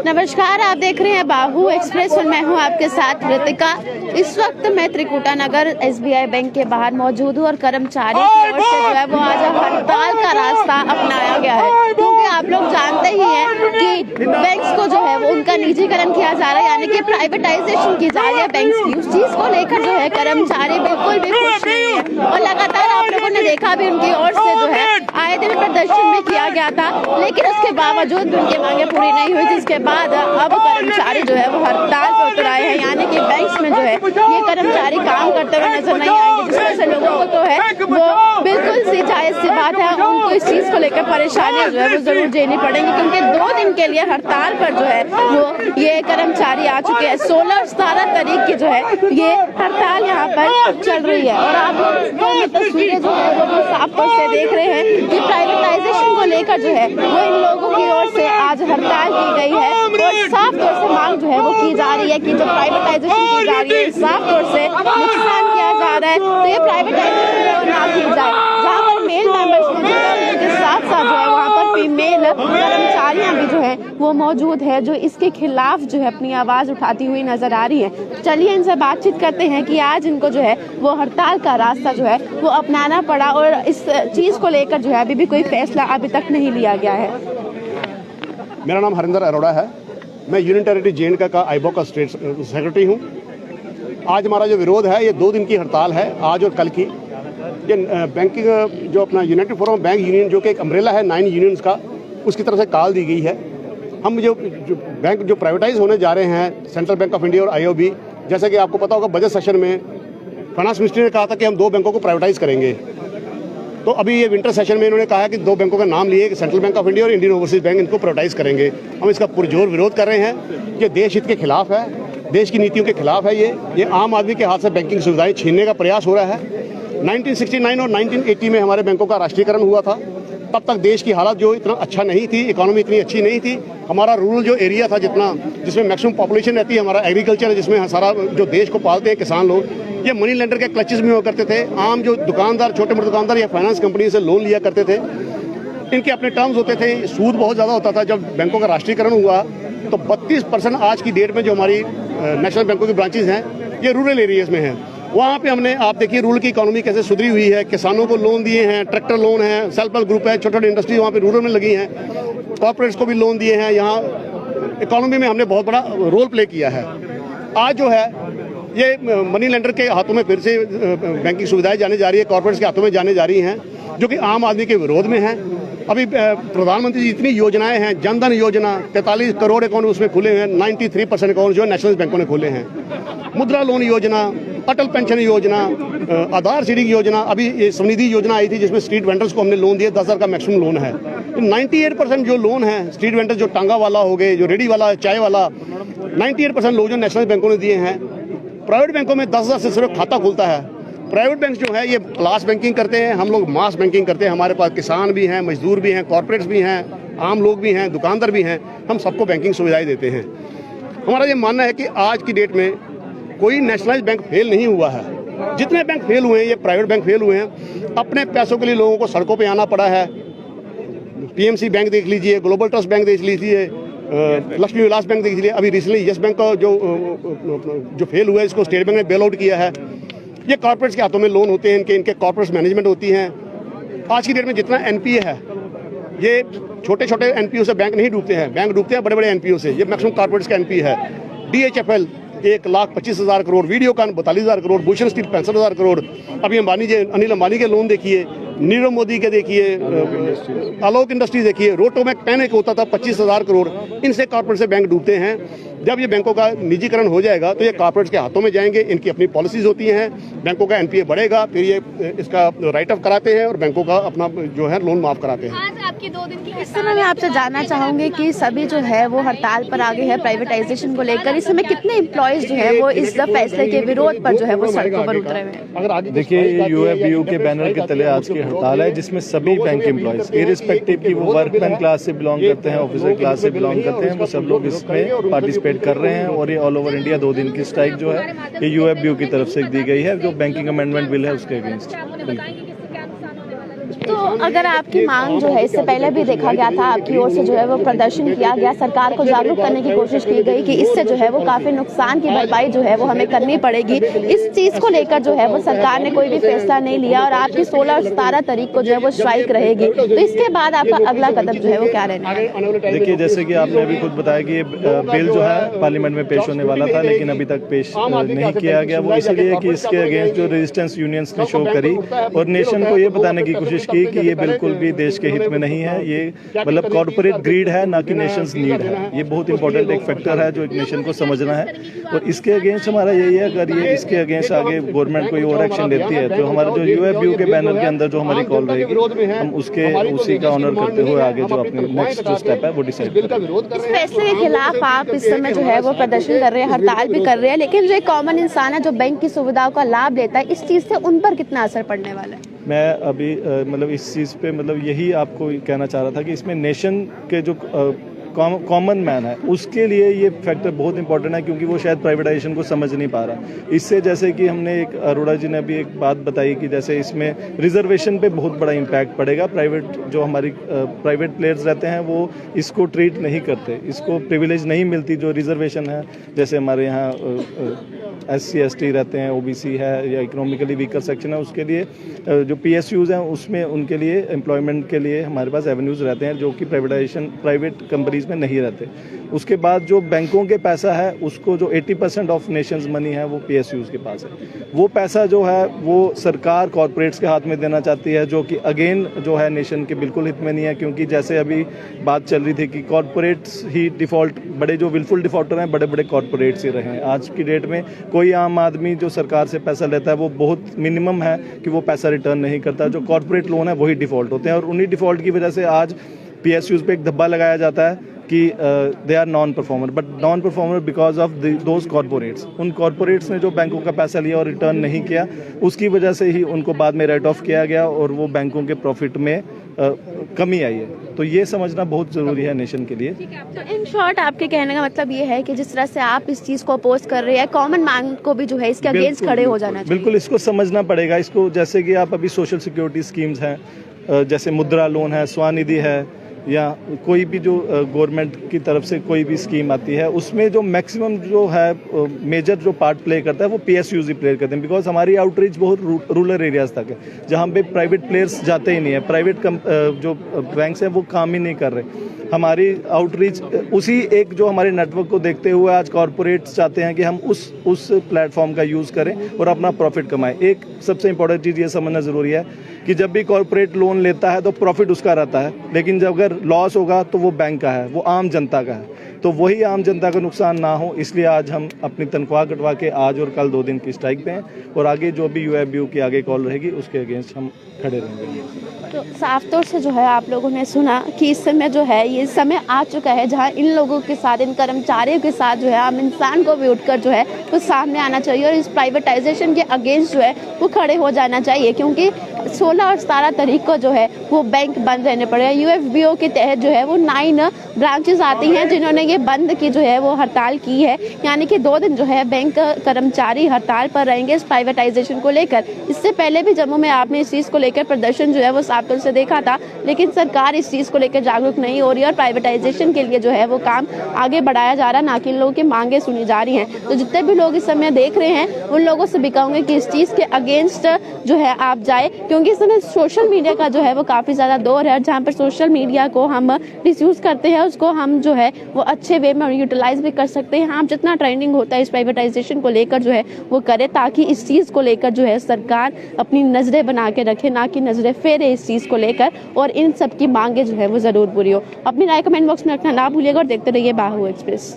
नमस्कार, आप देख रहे हैं बाहू एक्सप्रेस और मैं हूं आपके साथ ऋतिका। इस वक्त मैं त्रिकुटा नगर SBI बैंक के बाहर मौजूद हूं और कर्मचारियों की ओर से जो है वो आज हड़ताल का रास्ता अपनाया गया है, क्योंकि आप लोग जानते ही हैं कि बैंक्स को जो है वो उनका निजीकरण किया जा रहा है, यानी कि प्राइवेटाइजेशन की जा रही है बैंक्स की। उस चीज को लेकर जो है कर्मचारी बिल्कुल भी खुश नहीं है और लगातार आप लोगों ने देखा भी उनकी ओर से जो है आए दिन प्रदर्शन भी किया गया था, लेकिन उसके बावजूद भी उनकी मांगे पूरी नहीं हुई, जिसके बाद अब कर्मचारी जो है वो हड़ताल पर उतर आए हैं। यानी कि बैंक्स में जो है ये कर्मचारी काम करते हुए नजर नहीं आएंगे, जिस वजह से लोगों को तो है वो बिल्कुल सी जायज सी बात है, उनको इस चीज को लेकर परेशानियां जो है वो जरूर झेलनी पड़ेंगी, क्योंकि 2 दिन के लिए हड़ताल पर जो है वो ये कर्मचारी आ चुके हैं। 16 और 17 तारीख की जो है ये हड़ताल यहाँ पर चल रही है और आप लोग तस्वीरें जो है वो साफ तौर से देख रहे हैं कि प्राइवेटाइजेशन को लेकर जो है वो इन लोगों की ओर से आज हड़ताल की गई है और साफ तौर से मांग जो है वो की जा रही है कि जो प्राइवेटाइजेशन की जा रही है साफ तौर से नुकसान किया जा रहा है, तो ये प्राइवेटाइजेशन ना की जाए। जहाँ पर मेल मेंबर्स मौजूद है उनके साथ साथ जो है वहाँ पर फीमेल कर्मचारियां भी जो है वो मौजूद है, जो इसके खिलाफ जो है अपनी आवाज उठाती हुई नजर आ रही है। चलिए इनसे बातचीत करते हैं कि आज इनको जो है वो हड़ताल का रास्ता जो है वो अपनाना पड़ा और इस चीज को लेकर जो है अभी भी कोई फैसला अभी तक नहीं लिया गया है। मेरा नाम हरिंदर अरोड़ा है, मैं यूनियन टेरिटरी J&K का आईबो का स्टेट सेक्रेटरी हूँ। आज हमारा जो विरोध है ये 2 दिन की हड़ताल है, आज और कल की। ये बैंकिंग जो अपना यूनाइटेड फोरम बैंक यूनियन जो कि एक अम्ब्रेला है 9 यूनियंस का, उसकी तरफ से कॉल दी गई है। हम जो बैंक जो प्राइवेटाइज होने जा रहे हैं सेंट्रल बैंक ऑफ इंडिया और IOB, जैसा कि आपको पता होगा बजट सेशन में फाइनेंस मिनिस्ट्री ने कहा था कि हम 2 बैंकों को प्राइवेटाइज करेंगे। तो अभी ये विंटर सेशन में इन्होंने कहा है कि 2 बैंकों का नाम लिए कि सेंट्रल बैंक ऑफ इंडिया और इंडियन ओवरसीज बैंक, इनको प्राइवेटाइज करेंगे। हम इसका पुरजोर विरोध कर रहे हैं। ये देश हित के खिलाफ है, देश की नीतियों के खिलाफ है। ये आम आदमी के हाथ से बैंकिंग सुविधाएं छीनने का प्रयास हो रहा है। 1969 और 1980 में हमारे बैंकों का राष्ट्रीयकरण हुआ था। तब तक देश की हालत जो इतना अच्छा नहीं थी, इकोनॉमी इतनी अच्छी नहीं थी। हमारा रूरल जो एरिया था जिसमें मैक्सिमम पॉपुलेशन रहती है, हमारा एग्रीकल्चर है जिसमें सारा जो देश को पालते हैं किसान लोग, ये मनी लेंडर के क्लचेस में हुआ करते थे। आम जो दुकानदार, छोटे मोटे दुकानदार या फाइनेंस कंपनी से लोन लिया करते थे, इनके अपने टर्म्स होते थे, सूद बहुत ज़्यादा होता था। जब बैंकों का राष्ट्रीयकरण हुआ तो 32% आज की डेट में जो हमारी नेशनल बैंकों की ब्रांचेज हैं ये रूरल एरियाज में हैं। वहाँ पे हमने, आप देखिए रूरल की इकोनॉमी कैसे सुधरी हुई है, किसानों को लोन दिए हैं, ट्रैक्टर लोन है, सेल्फ हेल्प ग्रुप है, छोटे छोटे इंडस्ट्री वहाँ पे रूरल में लगी हैं, कॉर्पोरेट्स को भी लोन दिए हैं। यहाँ इकोनॉमी में हमने बहुत बड़ा रोल प्ले किया है। आज जो है ये मनी लेंडर के हाथों में फिर से बैंकिंग सुविधाएं जाने जा रही है, कॉर्पोरेट्स के हाथों में जाने जा रही हैं, जो कि आम आदमी के विरोध में है। अभी प्रधानमंत्री जी इतनी योजनाएं हैं, जनधन योजना 43 करोड़ अकाउंट उसमें खुले हैं, 93% अकाउंट जो नेशनल बैंकों ने खोले हैं। मुद्रा लोन योजना, अटल पेंशन योजना, आधार सीडिंग योजना, अभी ये समनिधि योजना आई थी जिसमें स्ट्रीट वेंडर्स को हमने लोन दिया, 10,000 का मैक्सिमम लोन है। 98% जो लोन है स्ट्रीट वेंडर्स, जो टांगा वाला हो गए, जो रेडी वाला, चाय वाला, 98% लोन जो नेशनल बैंकों ने दिए हैं। प्राइवेट बैंकों में 10,000 से सिर्फ खाता खुलता है। प्राइवेट बैंक जो है ये क्लास बैंकिंग करते हैं, हम लोग मास बैंकिंग करते हैं। हमारे पास किसान भी हैं, मजदूर भी हैं, कॉर्पोरेट्स भी हैं, आम लोग भी हैं, दुकानदार भी हैं, हम सबको बैंकिंग सुविधाएं देते हैं। हमारा ये मानना है कि आज की डेट में कोई नेशनलाइज बैंक फेल नहीं हुआ है। जितने बैंक फेल हुए हैं ये प्राइवेट बैंक फेल हुए हैं। अपने पैसों के लिए लोगों को सड़कों पे आना पड़ा है। PMC बैंक देख लीजिए, ग्लोबल ट्रस्ट बैंक देख लीजिए, लक्ष्मी विलास बैंक देख लीजिए। अभी रिसेंटली यस बैंक का जो फेल हुआ है इसको स्टेट बैंक ने बेल आउट किया है। ये कॉर्पोरेट्स के हाथों में लोन होते हैं, इनके कॉर्पोरेट्स मैनेजमेंट होती हैं। आज की डेट में जितना NPA है, ये छोटे छोटे NPO से बैंक नहीं डूबते हैं, बैंक डूबते हैं बड़े बड़े NPO से। ये मैक्सिमम कॉर्पोरेट्स का NPA है। DHFL 1,25,000 crore, Videocon 42,000 crore, Bhushan steel 65,000 crore. अभी अनिल अंबानी के लोन देखिए, नीरव मोदी के देखिए, आलोक इंडस्ट्री देखिए, रोटोमैक पेन एक होता था 25,000 करोड़। इनसे कॉर्पोरेट से बैंक डूबते हैं। जब ये बैंकों का निजीकरण हो जाएगा तो ये कॉर्पोरेट्स के हाथों में जाएंगे। इनकी अपनी पॉलिसीज होती हैं, बैंकों का NPA बढ़ेगा, फिर ये इसका राइट ऑफ कराते हैं और बैंकों का अपना जो है लोन माफ कराते हैं। आज आपकी 2 दिन की इस समय मैं आपसे जानना चाहूंगी कि सभी जो है वो हड़ताल पर आगे है प्राइवेटाइजेशन को लेकर। इस समय कितने एम्प्लॉयज जो है वो इस फैसले के विरोध पर जो है वो सड़कों पर उतरे हुए हैं? देखिए, UFBU के बैनर के तले आज की हड़ताल है, जिसमें सभी बैंक एम्प्लॉयज इरिस्पेक्टिव की वो वर्कमैन क्लास से बिलोंग करते हैं, ऑफिसर क्लास से बिलोंग करते हैं, वो सब लोग इसमें पार्टिसिपेट कर रहे हैं। और ये ऑल ओवर इंडिया 2 दिन की स्ट्राइक जो है ये UFBU की तरफ से दी गई है, जो बैंकिंग अमेंडमेंट बिल है उसके अगेंस्ट। तो अगर आपकी मांग जो है, इससे पहले भी देखा गया था आपकी ओर से जो है वो प्रदर्शन किया गया, सरकार को जागरूक करने की कोशिश की गई कि इससे जो है वो काफी नुकसान की भरपाई जो है वो हमें करनी पड़ेगी। इस चीज को लेकर जो है वो सरकार ने कोई भी फैसला नहीं लिया और आपकी 16 और 17 तारीख को जो है वो स्ट्राइक रहेगी। तो इसके बाद आपका अगला कदम जो है वो क्या रहना है? देखिए, जैसे कि आपने अभी खुद बताया कि ये बिल जो है पार्लियामेंट में पेश होने वाला था, लेकिन अभी तक पेश नहीं किया गया। वो इसलिए कि इसके अगेंस्ट जो रेजिस्टेंस यूनियंस ने शो करी और नेशन को ये बताने की कोशिश की कि ये बिल्कुल भी देश के हित में नहीं है, ये मतलब कॉर्पोरेट ग्रीड है, ना कि नेशंस नीड है। ये बहुत इंपॉर्टेंट एक फैक्टर है जो एक नेशन को समझना है। और इसके अगेंस्ट हमारा यही है, अगर ये इसके अगेंस्ट आगे गवर्नमेंट कोई और एक्शन लेती है तो हमारा जो यूएफबीयू के बैनर के अंदर जो हमारी कॉल रहेगी, हम उसी का ऑनर करते हुए आगे जो अपने नेक्स्ट जो स्टेप है वो डिसाइड करेंगे। इस फैसले के खिलाफ आप इस समय जो है वो प्रदर्शन कर रहे हैं, हड़ताल भी कर रहे हैं, लेकिन जो एक कॉमन इंसान है जो बैंक की सुविधाओं का लाभ लेता है, इस चीज से उन पर कितना असर पड़ने वाला है? मैं अभी मतलब इस चीज़ पे मतलब यही आपको कहना चाह रहा था कि इसमें नेशन के जो कॉमन मैन है उसके लिए ये फैक्टर बहुत इंपॉर्टेंट है, क्योंकि वो शायद प्राइवेटाइजेशन को समझ नहीं पा रहा। इससे जैसे कि हमने एक अरोड़ा जी ने अभी एक बात बताई कि जैसे इसमें रिजर्वेशन पे बहुत बड़ा इम्पैक्ट पड़ेगा। जो हमारी प्राइवेट प्लेयर्स रहते हैं वो इसको ट्रीट नहीं करते, इसको प्रिविलेज नहीं मिलती जो रिजर्वेशन है। जैसे हमारे यहाँ SC ST रहते हैं, OBC है या इकोनॉमिकली वीकर सेक्शन है, उसके लिए जो PSUs हैं उसमें उनके लिए एम्प्लॉयमेंट के लिए हमारे पास एवेन्यूज रहते हैं जो कि प्राइवेट कंपनीज में नहीं रहते। उसके बाद जो बैंकों के पैसा है उसको जो 80% ऑफ नेशंस मनी है वो PSUs के पास है। वो पैसा जो है वो सरकार कॉर्पोरेट्स के हाथ में देना चाहती है, जो कि अगेन जो है नेशन के बिल्कुल हित में नहीं है, क्योंकि जैसे अभी बात चल रही थी कि कॉर्पोरेट्स ही डिफॉल्ट, बड़े जो विलफुल डिफॉल्टर हैं बड़े बड़े कॉर्पोरेट्स ही रहे हैं। आज की डेट में कोई आम आदमी जो सरकार से पैसा लेता है वो बहुत मिनिमम है कि वो पैसा रिटर्न नहीं करता। जो कॉर्पोरेट लोन है वही डिफॉल्ट होते हैं और उन्हीं डिफॉल्ट की वजह से आज PSUs पे एक धब्बा लगाया जाता है कि they are non performer, but non performer because of those corporates. उन कॉर्पोरेट्स ने जो बैंकों का पैसा लिया और रिटर्न नहीं किया, उसकी वजह से ही उनको बाद में राइट ऑफ किया गया और वो बैंकों के प्रॉफिट में कमी आई है। तो ये समझना बहुत ज़रूरी है नेशन के लिए। तो इन शॉर्ट आपके कहने का मतलब ये है कि जिस तरह से आप इस चीज़ को अपोज कर रहे हैं, कॉमन मैन को भी जो है इसके अगेंस्ट खड़े हो जाना चाहिए। बिल्कुल, इसको समझना पड़ेगा। इसको जैसे कि आप अभी सोशल सिक्योरिटी स्कीम्स हैं, जैसे मुद्रा लोन है, स्वनिधि है, या कोई भी जो गवर्नमेंट की तरफ से कोई भी स्कीम आती है, उसमें जो मैक्सिमम जो है मेजर जो पार्ट प्ले करता है वो PSUs ही प्ले करते हैं। बिकॉज हमारी आउटरीच बहुत रूरल एरियाज तक है जहाँ पे प्राइवेट प्लेयर्स जाते ही नहीं है, प्राइवेट जो बैंक्स हैं वो काम ही नहीं कर रहे। हमारी आउटरीच उसी एक जो हमारे नेटवर्क को देखते हुए आज कॉर्पोरेट्स चाहते हैं कि हम उस प्लेटफॉर्म का यूज़ करें और अपना प्रॉफिट कमाएं। एक सबसे इंपॉर्टेंट चीज़ ये समझना ज़रूरी है कि जब भी कॉर्पोरेट लोन लेता है तो प्रॉफिट उसका रहता है, लेकिन जब अगर लॉस होगा तो वो बैंक का है, वो आम जनता का है। तो वही आम जनता का नुकसान ना हो, इसलिए आज हम अपनी तनख्वाह कटवा के आज और कल 2 दिन की स्ट्राइक पे हैं और आगे जो भी UFBU की आगे कॉल रहेगी उसके अगेंस्ट हम खड़े रहेंगे। तो साफ तौर से जो है आप लोगों ने सुना कि इस समय जो है ये समय आ चुका है जहां इन लोगों के साथ, इन कर्मचारियों के साथ जो है आम इंसान को भी उठकर जो है वो सामने आना चाहिए और इस प्राइवेटाइजेशन के अगेंस्ट जो है वो खड़े हो जाना चाहिए, क्योंकि 16 और 17 तारीख को जो है वो बैंक बंद रहने पड़ेगा। UFBU के तहत जो है वो 9 ब्रांचेस आती हैं जिन्होंने ये बंद की जो है वो हड़ताल की है, यानी कि 2 दिन जो है बैंक कर्मचारी हड़ताल पर रहेंगे इस प्राइवेटाइजेशन को लेकर। इससे पहले भी जम्मू में आपने इस चीज़ को लेकर प्रदर्शन जो है वो साफ तौर से देखा था, लेकिन सरकार इस चीज़ को लेकर जागरूक नहीं हो रही है और प्राइवेटाइजेशन के लिए जो है वो काम आगे बढ़ाया जा रहा है, ना कि इन लोगों की मांगे सुनी जा रही हैं। तो जितने भी लोग इस समय देख रहे हैं उन लोगों से भी कहूँगे कि इस चीज़ के अगेंस्ट जो है आप जाए, क्योंकि इस समय सोशल मीडिया का जो है वो काफ़ी ज़्यादा दौर है, जहाँ पर सोशल मीडिया को हम मिसयूज़ करते हैं उसको हम जो है वो अच्छे वे में यूटिलाइज भी कर सकते हैं। आप जितना ट्रेंडिंग होता है इस प्राइवेटाइजेशन को लेकर जो है वो करे, ताकि इस चीज़ को लेकर जो है सरकार अपनी नज़रें बना के रखे, ना कि नज़रें फेरे इस चीज़ को लेकर, और इन सब की मांगे जो है वो ज़रूर पूरी हो। अपनी राय कमेंट बॉक्स में रखना ना भूलिएगा और देखते रहिए बाहू एक्सप्रेस।